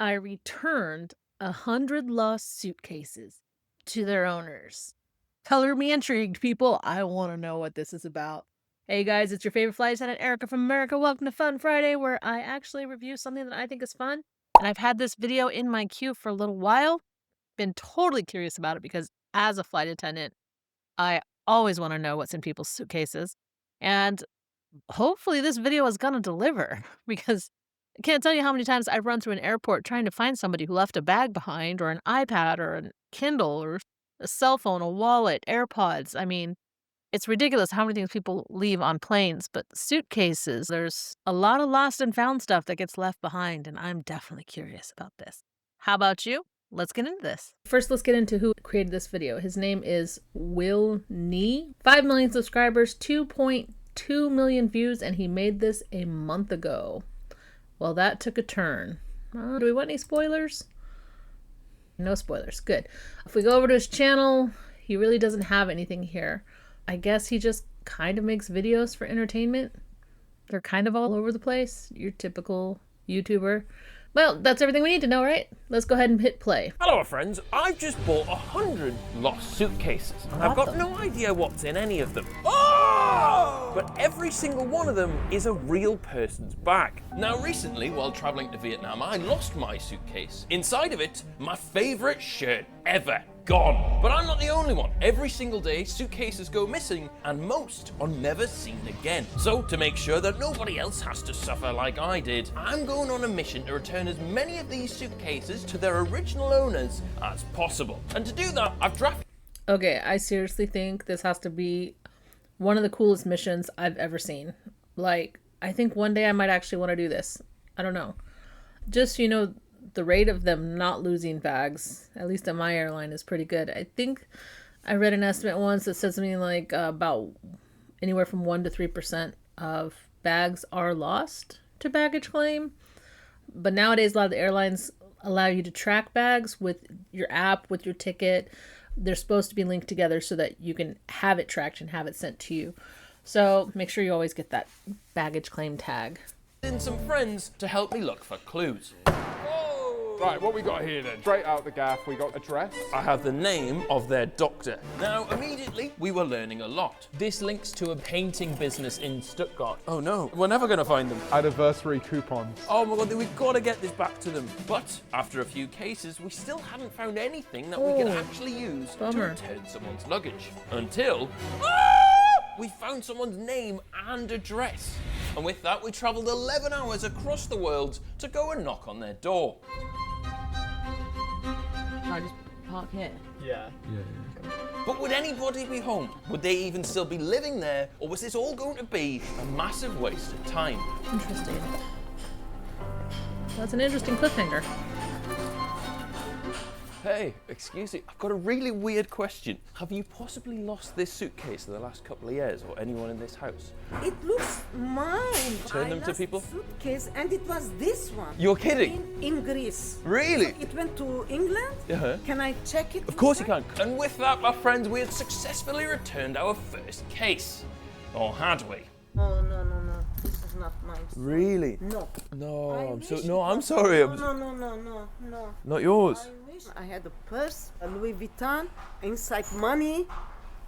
I returned 100 lost suitcases to their owners. Color me intrigued, people. I want to know what this is about. Hey guys, it's your favorite flight attendant, Erica from America. Welcome to Fun Friday, where I actually review something that I think is fun. And I've had this video in my queue for a little while. Been totally curious about it because as a flight attendant, I always want to know what's in people's suitcases. And hopefully this video is gonna deliver because I can't tell you how many times I've run through an airport trying to find somebody who left a bag behind or an iPad or a Kindle or a cell phone, a wallet, AirPods. I mean, it's ridiculous how many things people leave on planes, but suitcases, there's a lot of lost and found stuff that gets left behind, and I'm definitely curious about this. How about you? Let's get into this. First, let's get into who created this video. His name is WillNE. 5 million subscribers, 2.2 million views, and he made this a month ago. Well, that took a turn. Do we want any spoilers? No spoilers. Good. If we go over to his channel, he really doesn't have anything here. I guess he just kind of makes videos for entertainment. They're kind of all over the place. Your typical YouTuber. Well, that's everything we need to know, right? Let's go ahead and hit play. Hello, friends. I've just bought 100 lost suitcases. I've got no idea what's in any of them. Oh! But every single one of them is a real person's bag. Now, recently, while traveling to Vietnam, I lost my suitcase. Inside of it, my favorite shirt ever. Gone. But I'm not the only one. Every single day, suitcases go missing, and most are never seen again. So, to make sure that nobody else has to suffer like I did, I'm going on a mission to return as many of these suitcases to their original owners as possible. And to do that, I've drafted... Okay, I seriously think this has to be one of the coolest missions I've ever seen. Like, I think one day I might actually want to do this. I don't know. Just, you know, the rate of them not losing bags, at least at my airline, is pretty good. I think I read an estimate once that said something like about anywhere from 1% to 3% of bags are lost to baggage claim. But nowadays, a lot of the airlines allow you to track bags with your app, with your ticket. They're supposed to be linked together so that you can have it tracked and have it sent to you. So make sure you always get that baggage claim tag. in some friends to help me look for clues. Right, what we got here then? Straight out the gaff, we got address. I have the name of their doctor. Now, immediately, we were learning a lot. This links to a painting business in Stuttgart. Oh no, we're never gonna find them. Anniversary coupons. Oh my god, we've got to get this back to them. But after a few cases, we still hadn't found anything that we could actually use to return someone's luggage. Until we found someone's name and address. And with that, we travelled 11 hours across the world to go and knock on their door. I just park here. Yeah. But would anybody be home? Would they even still be living there? Or was this all going to be a massive waste of time? Interesting. That's an interesting cliffhanger. Hey, excuse me, I've got a really weird question. Have you possibly lost this suitcase in the last couple of years, or anyone in this house? It looks mine. Turn them to lost people? Suitcase, and it was this one. You're kidding? In Greece. Really? It went to England. Can I check it? Of course you can. And with that, my friends, we had successfully returned our first case. Or had we? Oh no. This is not mine. Really? No. No, I I'm sorry. No. Not yours. I wish I had a purse, a Louis Vuitton, inside money.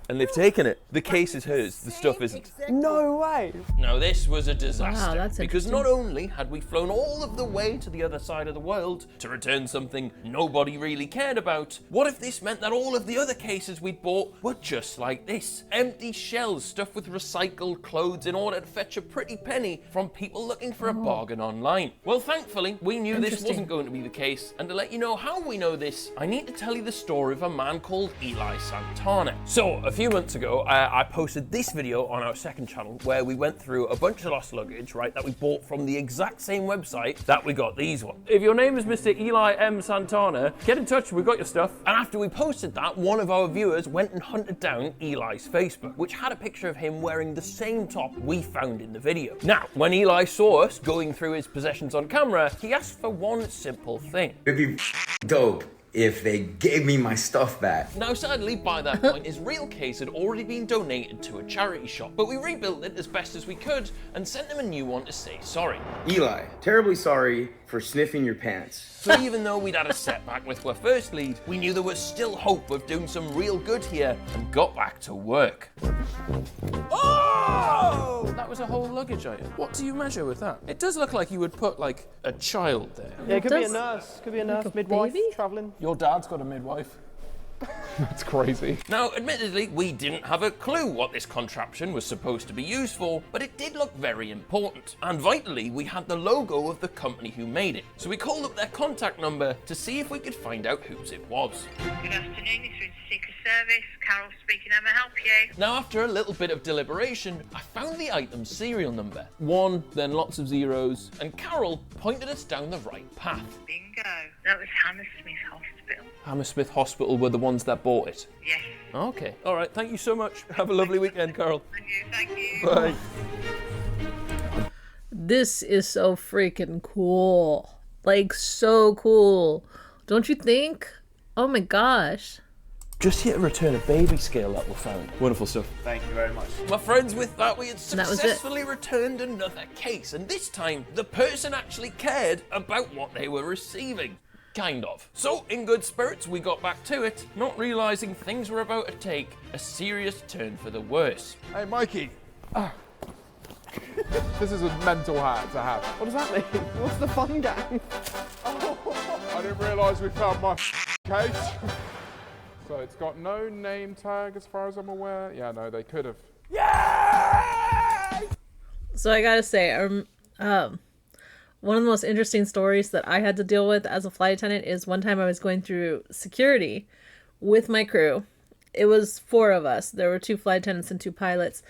And they've taken it. The case is hers, the stuff isn't. Exactly. No way! Now this was a disaster, Wow, that's because interesting. not only had we flown all of the way to the other side of the world to return something nobody really cared about, what if this meant that all of the other cases we'd bought were just like this? Empty shells stuffed with recycled clothes in order to fetch a pretty penny from people looking for a bargain online. Well, thankfully, we knew this Interesting. wasn't going to be the case, and to let you know how we know this, I need to tell you the story of a man called Eli Santana. So, a few months ago, I posted this video on our second channel where we went through a bunch of lost luggage, right, that we bought from the exact same website that we got these ones. If your name is Mr. Eli M. Santana, get in touch, we've got your stuff. And after we posted that, one of our viewers went and hunted down Eli's Facebook, which had a picture of him wearing the same top we found in the video. Now, when Eli saw us going through his possessions on camera, he asked for one simple thing. If you dope, if they gave me my stuff back. Now, sadly, by that point, his real case had already been donated to a charity shop, but we rebuilt it as best as we could and sent him a new one to say sorry. Eli, terribly sorry for sniffing your pants. So even though we'd had a setback with our first lead, we knew there was still hope of doing some real good here and got back to work. Oh! That was a whole luggage item. What do you measure with that? It does look like you would put like a child there. Yeah, it could be a does nurse. Could be a nurse, a midwife, baby? travelling. Your dad's got a midwife. That's crazy. Now, admittedly, we didn't have a clue what this contraption was supposed to be used for, but it did look very important. And vitally, we had the logo of the company who made it. So we called up their contact number to see if we could find out whose it was. Good afternoon, it's through the Secret Service. Carol speaking, how may I help you? Now, after a little bit of deliberation, I found the item's serial number. 1, then lots of zeros, and Carol pointed us down the right path. Bingo. That was Hammersmith Hospital. Hammersmith Hospital were the ones that bought it. Yes. Okay, all right, thank you so much. Have a lovely weekend, Carol. Thank you. Bye. This is so freaking cool. Like, so cool. Don't you think? Oh my gosh. Just here to return a baby scale that we found. Wonderful stuff. Thank you very much. My friends, with that, we had that was it. successfully returned another case, and this time, the person actually cared about what they were receiving. Kind of. So, in good spirits, we got back to it, not realising things were about to take a serious turn for the worse. Hey, Mikey. This is a mental hat to have. What does that mean? What's the fun gang? I didn't realise we found my case. So it's got no name tag as far as I'm aware. Yeah, no, they could have. So I gotta say, one of the most interesting stories that I had to deal with as a flight attendant is one time I was going through security with my crew. It was 4 of us. There were 2 flight attendants and 2 pilots.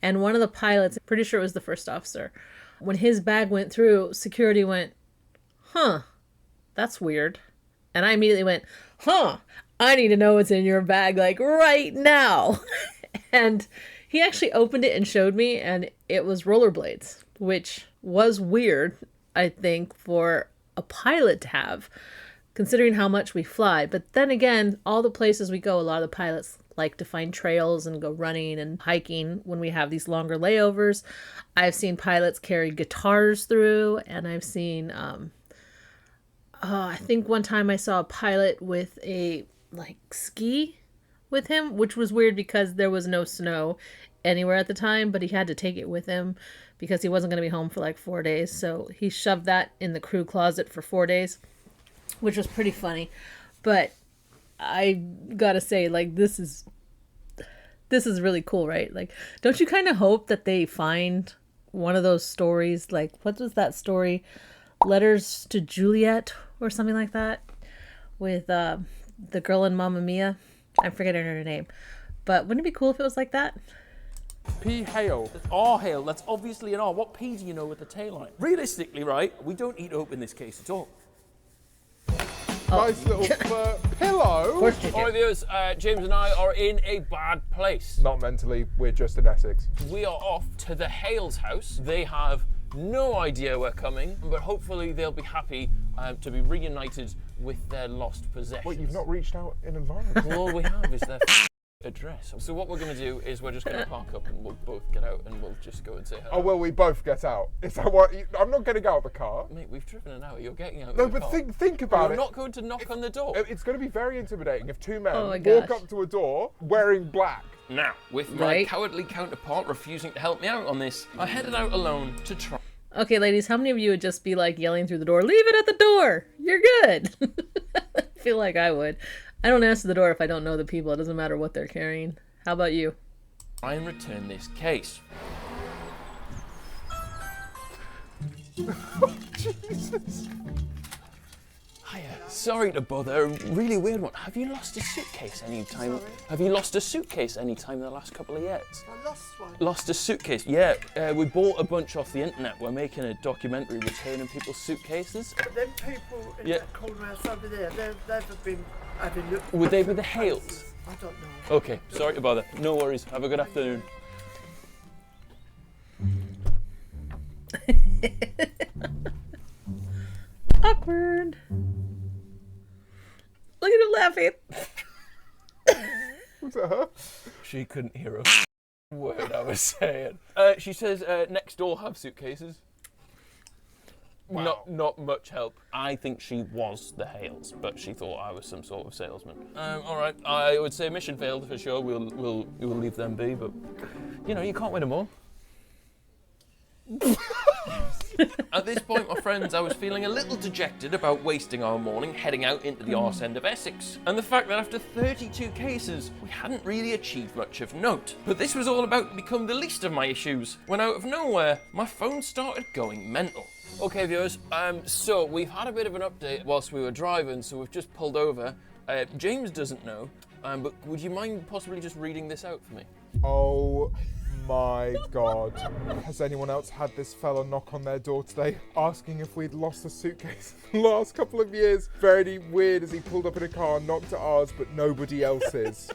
And one of the pilots, pretty sure it was the first officer, when his bag went through, security went, huh, that's weird. And I immediately went, huh, I need to know what's in your bag, like, right now. And he actually opened it and showed me, and it was rollerblades, which was weird, I think, for a pilot to have, considering how much we fly. But then again, all the places we go, a lot of the pilots like to find trails and go running and hiking when we have these longer layovers. I've seen pilots carry guitars through, and I've seen, I think one time I saw a pilot with a, like, ski with him, which was weird because there was no snow anywhere at the time, but he had to take it with him because he wasn't going to be home for like 4 days. So he shoved that in the crew closet for 4 days, which was pretty funny. But I gotta say, like, this is really cool, right? Like, don't you kind of hope that they find one of those stories, like, what was that story? Letters to Juliet or something like that, with the girl in Mamma Mia. I'm forgetting her name. But wouldn't it be cool if it was like that? P. Hale. That's R Hale. That's obviously an R. What P do you know with the tail line? Realistically, right, we don't need hope in this case at all. Nice little fur pillow. Of course you do. All right, viewers, James and I are in a bad place. Not mentally, we're just in Essex. We are off to the Hales house. They have no idea we're coming, but hopefully they'll be happy to be reunited with their lost possessions. Wait, you've not reached out in advance? Well, all we have is their address. So what we're going to do is we're just going to park up and we'll both get out and we'll just go and say hello. Oh, well, we both get out. Is that what? I'm not getting out of the car. Mate, we've driven an hour. You're getting out. No, of the but car. think about You're it. not going to knock on the door. It's going to be very intimidating if 2 men Oh my walk gosh. up to a door wearing black. Now, with my Right. cowardly counterpart refusing to help me out on this, I headed out alone to try. Okay, ladies, how many of you would just be like yelling through the door, leave it at the door, you're good? I feel like I would. I don't answer the door if I don't know the people. It doesn't matter what they're carrying. How about you? Try and return this case. Jesus. Hiya. Sorry to bother. A really weird one. Have you lost a suitcase any time? Sorry? Have you lost a suitcase any time in the last couple of years? I lost one. Lost a suitcase? Yeah. We bought a bunch off the internet. We're making a documentary returning people's suitcases. But them people in Yeah. that corner house over there, they've never been having looked. Would they be the Hales? I don't know. Okay. Sorry to bother. No worries. Have a good afternoon. Awkward. Look at laughing? Was it her? She couldn't hear a word I was saying. She says next door have suitcases. Wow. Not much help. I think she was the Hales, but she thought I was some sort of salesman. All right, I would say mission failed for sure. We'll leave them be, but you know you can't win them all. At this point, my friends, I was feeling a little dejected about wasting our morning heading out into the arse end of Essex, and the fact that after 32 cases, we hadn't really achieved much of note. But this was all about to become the least of my issues, when out of nowhere, my phone started going mental. Okay, viewers, so we've had a bit of an update whilst we were driving, so we've just pulled over. James doesn't know, but would you mind possibly just reading this out for me? Oh my God. Has anyone else had this fella knock on their door today asking if we'd lost a suitcase in the last couple of years? Very weird as he pulled up in a car and knocked at ours, but nobody else's.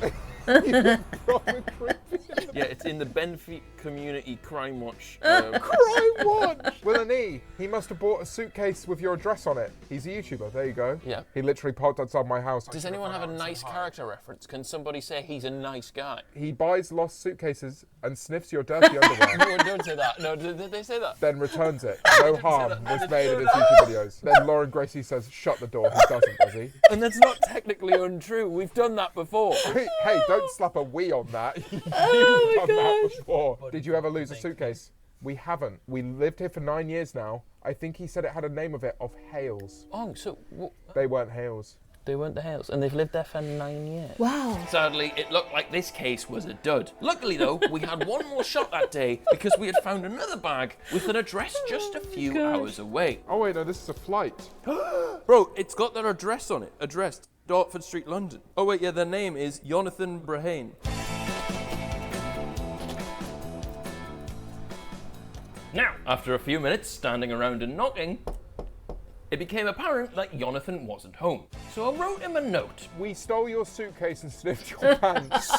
Proper creepy. Yeah, it's in the Benfleet Community Crime Watch. Crime Watch! WillNE, he must have bought a suitcase with your address on it. He's a YouTuber, there you go. Yeah. He literally parked outside my house. Does anyone have a nice character reference? Can somebody say he's a nice guy? He buys lost suitcases and sniffs your dirty underwear. No, don't say that. No, did they say that? Then returns it. No harm was made in his YouTube videos. Then Lauren Gracie says, shut the door. He doesn't, does he? And that's not technically untrue. We've done that before. Hey, don't slap a "we" on that. You've done that before. Did you ever lose a suitcase? We haven't. We lived here for 9 years now. I think he said it had a name of it, of Hales. Oh, so They weren't Hales. they weren't the Hales, and they've lived there for 9 years. Wow. Sadly, it looked like this case was a dud. Luckily, though, we had one more shot that day because we had found another bag with an address just a few hours away. Oh wait, no, this is a flight. Bro, it's got their address on it. Addressed Dartford Street, London. Oh wait, yeah, their name is Jonathan Brahane. Now, after a few minutes standing around and knocking, it became apparent that Jonathan wasn't home. So I wrote him a note. We stole your suitcase and sniffed your pants.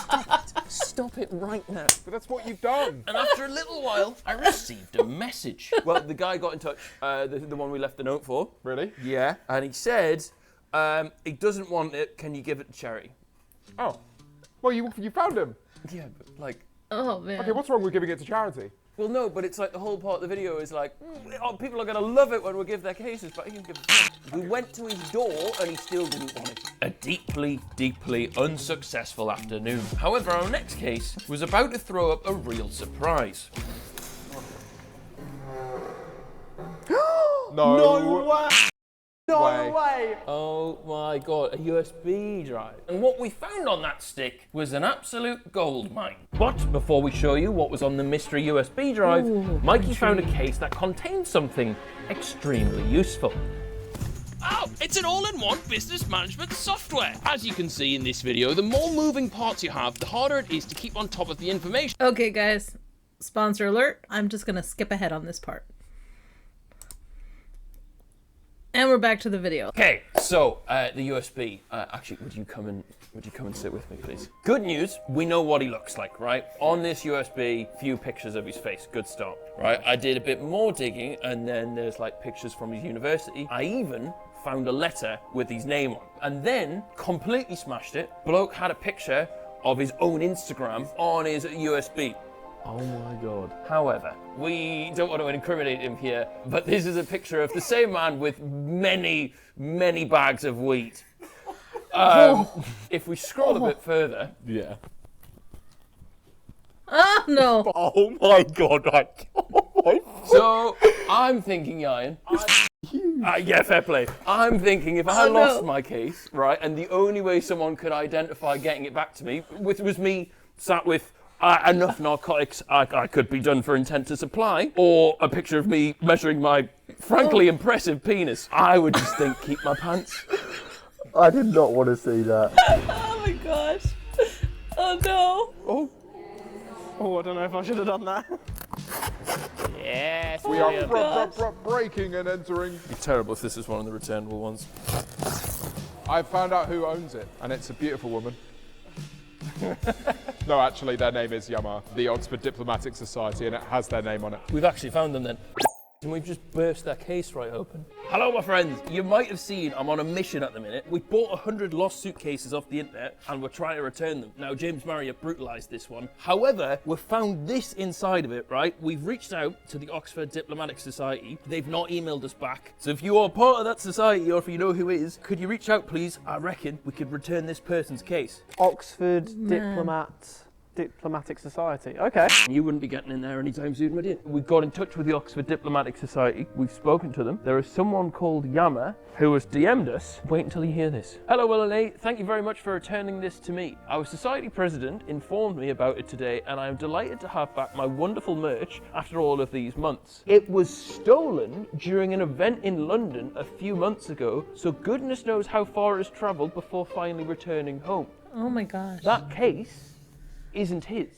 Stop it right now. But that's what you've done. And after a little while, I received a message. Well, the guy got in touch, the one we left the note for. Really? Yeah. And he said, he doesn't want it, can you give it to charity? Oh. Well, you found him. Yeah, but like... Oh, man. Okay, what's wrong with giving it to charity? Well, no, but it's like the whole part of the video is like, oh, people are going to love it when we give their cases, but he didn't give it. We went to his door and he still didn't want it. A deeply, deeply unsuccessful afternoon. However, our next case was about to throw up a real surprise. No way! No way! Oh my God, a USB drive. And what we found on that stick was an absolute gold mine. But before we show you what was on the mystery USB drive, Mikey found a case that contained something extremely useful. Oh, it's an all-in-one business management software. As you can see in this video, the more moving parts you have, the harder it is to keep on top of the information. Okay, guys. Sponsor alert. I'm just gonna skip ahead on this part. And we're back to the video. Okay, so the USB. Actually, would you come and sit with me, please? Good news. We know what he looks like, right? On this USB, few pictures of his face. Good start, right? I did a bit more digging, and then there's like pictures from his university. I even found a letter with his name on, and then completely smashed it. Bloke had a picture of his own Instagram on his USB. Oh my God. However, we don't want to incriminate him here, but this is a picture of the same man with many, many bags of wheat. If we scroll a bit further. Yeah. Oh, no. Oh my God. So, I'm thinking, Ian. Yeah, fair play. I'm thinking if I lost my case, right, and the only way someone could identify getting it back to me was me sat with enough narcotics I could be done for intent to supply, or a picture of me measuring my frankly impressive penis, I would just think, keep my pants. I did not want to see that. Oh my gosh. Oh no. Oh, I don't know if I should have done that. Yes, We are breaking and entering. It'd be terrible if this is one of the returnable ones. I found out who owns it, and it's a beautiful woman. No, actually, their name is Yama, the Oxford Diplomatic Society, and it has their name on it. We've actually found them then. And we've just burst their case right open. Hello, my friends. You might have seen I'm on a mission at the minute. We bought 100 lost suitcases off the internet and we're trying to return them. Now, James Marriott brutalised this one. However, we've found this inside of it, right? We've reached out to the Oxford Diplomatic Society. They've not emailed us back. So if you are part of that society or if you know who is, could you reach out, please? I reckon we could return this person's case. Oxford Diplomatic Society. Okay. You wouldn't be getting in there anytime soon, would you? We've got in touch with the Oxford Diplomatic Society. We've spoken to them. There is someone called Yama who has DM'd us. Wait until you hear this. Hello, WillNE. Thank you very much for returning this to me. Our society president informed me about it today, and I am delighted to have back my wonderful merch after all of these months. It was stolen during an event in London a few months ago, so goodness knows how far it has travelled before finally returning home. Oh my gosh. That case isn't his.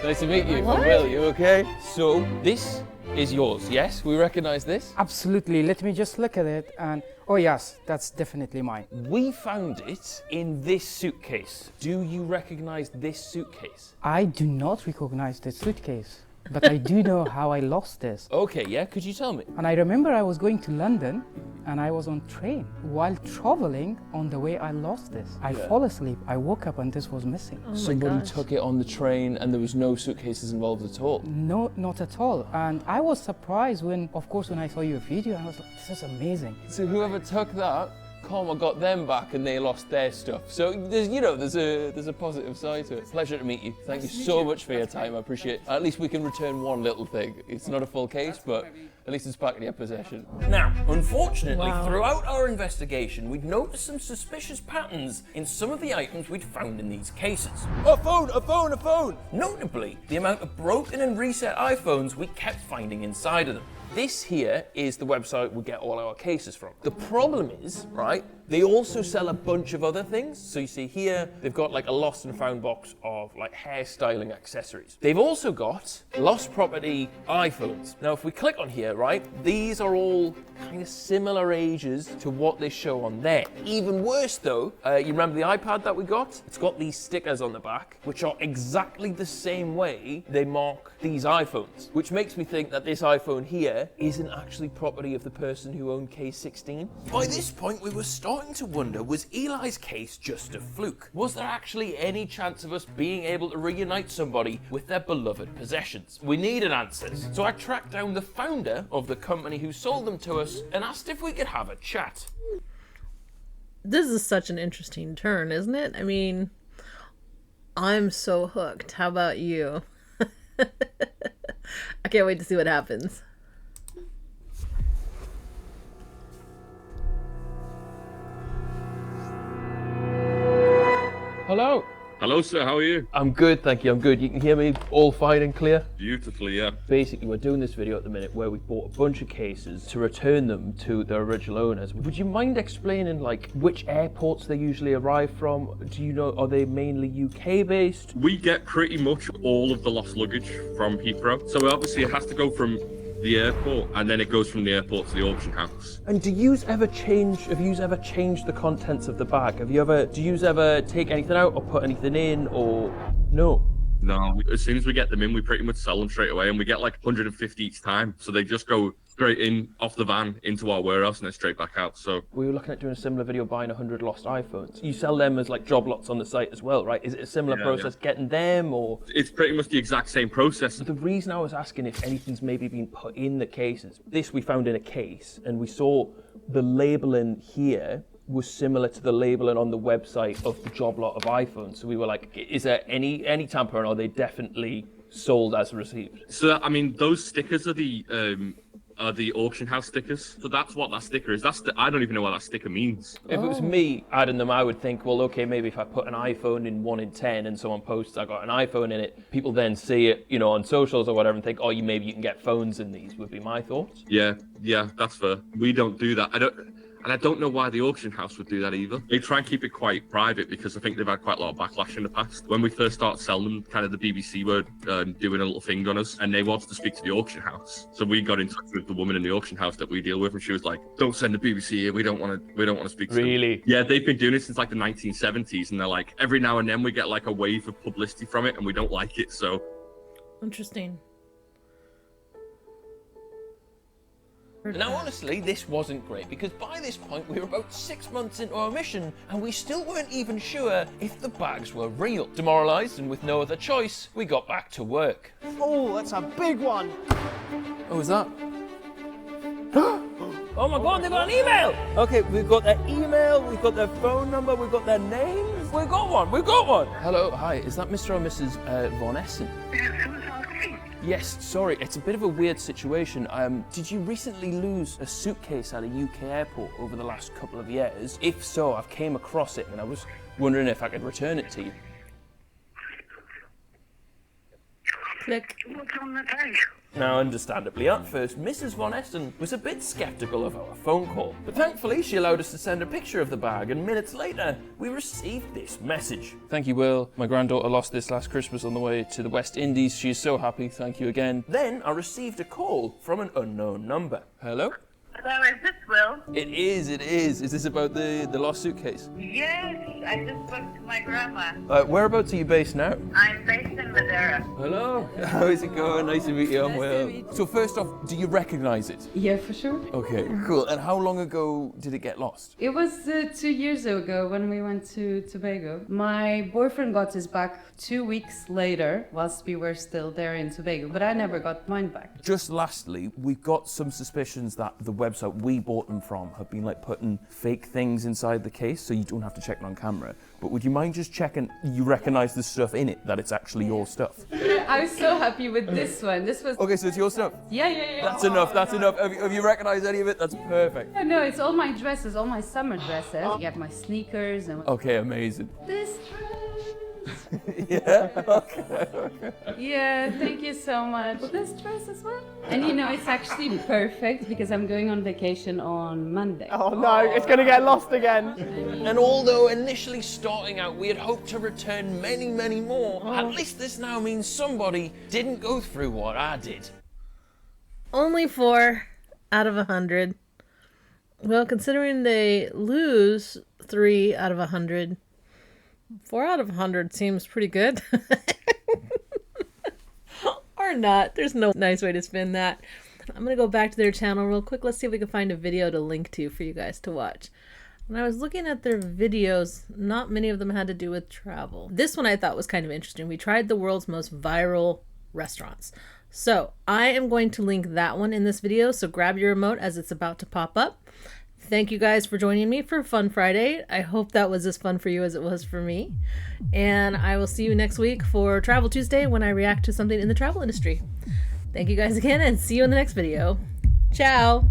Nice to meet you. What? Will, you okay? So, this is yours, yes? We recognize this? Absolutely. Let me just look at it and... Oh yes, that's definitely mine. We found it in this suitcase. Do you recognize this suitcase? I do not recognize this suitcase, but I do know how I lost this. Okay, yeah, could you tell me? And I remember I was going to London and I was on train. While traveling, on the way I lost this. I fall asleep, I woke up and this was missing. Oh my Somebody gosh. took it on the train and there was no suitcases involved at all. No, not at all. And I was surprised when, of course, when I saw your video, I was like, this is amazing. So whoever took that, Karma got them back and they lost their stuff. So there's, you know, there's a positive side to it. Pleasure to meet you. Thank you so much for your time. I appreciate it. At least we can return one little thing. It's not a full case, but at least it's back in your possession. Now, unfortunately, throughout our investigation, we'd noticed some suspicious patterns in some of the items we'd found in these cases. A phone, a phone, a phone! Notably, the amount of broken and reset iPhones we kept finding inside of them. This here is the website we get all our cases from. The problem is, right, they also sell a bunch of other things. So you see here, they've got like a lost and found box of like hairstyling accessories. They've also got lost property iPhones. Now, if we click on here, right, these are all kind of similar ages to what they show on there. Even worse though, you remember the iPad that we got? It's got these stickers on the back, which are exactly the same way they mark these iPhones, which makes me think that this iPhone here isn't actually property of the person who owned case 16. By this point, we were starting to wonder, was Eli's case just a fluke? Was there actually any chance of us being able to reunite somebody with their beloved possessions? We needed answers. So I tracked down the founder of the company who sold them to us and asked if we could have a chat. This is such an interesting turn, isn't it? I mean, I'm so hooked. How about you? I can't wait to see what happens. Hello. Hello, sir. How are you? I'm good, thank you. I'm good. You can hear me all fine and clear? Beautifully, yeah. Basically, we're doing this video at the minute where we bought a bunch of cases to return them to their original owners. Would you mind explaining, like, which airports they usually arrive from? Do you know, are they mainly UK based? We get pretty much all of the lost luggage from Heathrow. So obviously it has to go from the airport and then it goes from the airport to the auction house. And have you ever changed the contents of the bag? Do you ever take anything out or put anything in, or no? No, as soon as we get them in, we pretty much sell them straight away, and we get like 150 each time. So they just go straight in off the van into our warehouse and then straight back out. So we were looking at doing a similar video buying 100 lost iPhones. You sell them as like job lots on the site as well, right? Is it a similar process getting them, or? It's pretty much the exact same process. The reason I was asking if anything's maybe been put in the cases, this we found in a case, and we saw the labeling here was similar to the labeling on the website of the job lot of iPhones. So we were like, is there any tampering, or are they definitely sold as received? So I mean, those stickers are the auction house stickers. So that's what that sticker is. I don't even know what that sticker means. If it was me adding them, I would think, well, okay, maybe if I put an iPhone in 1 in 10 and someone posts I got an iPhone in it, people then see it, you know, on socials or whatever and think, oh, maybe you can get phones in these, would be my thoughts. Yeah, that's fair. We don't do that. I don't know why the auction house would do that either. They try and keep it quite private because I think they've had quite a lot of backlash in the past. When we first started selling them, kind of the BBC were doing a little thing on us, and they wanted to speak to the auction house. So we got in touch with the woman in the auction house that we deal with, and she was like, "Don't send the BBC here. We don't want to speak to them." Really? Yeah, they've been doing it since like the 1970s, and they're like, every now and then we get like a wave of publicity from it, and we don't like it. So Interesting. Now, honestly, this wasn't great because by this point we were about 6 months into our mission and we still weren't even sure if the bags were real. Demoralised and with no other choice, we got back to work. Oh, that's a big one. Oh, is that? Oh my god, they got an email! Okay, we've got their email, we've got their phone number, we've got their names. We got one! Hello, hi, is that Mr. or Mrs. Von Essen? Yes, sorry, it's a bit of a weird situation. Did you recently lose a suitcase at a UK airport over the last couple of years? If so, I've came across it and I was wondering if I could return it to you. Click. What's on the bag? Now, understandably, at first, Mrs. Von Essen was a bit sceptical of our phone call, but thankfully she allowed us to send a picture of the bag, and minutes later, we received this message. Thank you, Will. My granddaughter lost this last Christmas on the way to the West Indies. She is so happy. Thank you again. Then I received a call from an unknown number. Hello? Hello, is this Will? It is. Is this about the lost suitcase? Yes, I just spoke to my grandma. Whereabouts are you based now? I'm based in Madeira. Hello. How is it going? Nice to meet you. I'm Will. So first off, do you recognise it? Yeah, for sure. Okay, cool. And how long ago did it get lost? It was 2 years ago when we went to Tobago. My boyfriend got his back 2 weeks later, whilst we were still there in Tobago, but I never got mine back. Just lastly, we've got some suspicions that the website we bought them from have been like putting fake things inside the case, so you don't have to check it on camera. But would you mind just checking you recognise the stuff in it, that it's actually your stuff? I was so happy with this one. This was... Okay, so it's your stuff? Yeah. That's enough. Have you recognised any of it? That's perfect. No, it's all my dresses, all my summer dresses. I got my sneakers and... Okay, amazing. This dress. Yeah? Okay. Yeah, thank you so much. This dress as well. And you know, it's actually perfect because I'm going on vacation on Monday. Oh no, it's gonna get lost again. And although initially starting out we had hoped to return many, many more, at least this now means somebody didn't go through what I did. Only 4 out of 100. Well, considering they lose 3 out of 100, 4 out of 100 seems pretty good. Or not. There's no nice way to spin that. I'm going to go back to their channel real quick. Let's see if we can find a video to link to for you guys to watch. When I was looking at their videos, not many of them had to do with travel. This one I thought was kind of interesting. We tried the world's most viral restaurants. So I am going to link that one in this video. So grab your remote as it's about to pop up. Thank you guys for joining me for Fun Friday. I hope that was as fun for you as it was for me. And I will see you next week for Travel Tuesday when I react to something in the travel industry. Thank you guys again and see you in the next video. Ciao!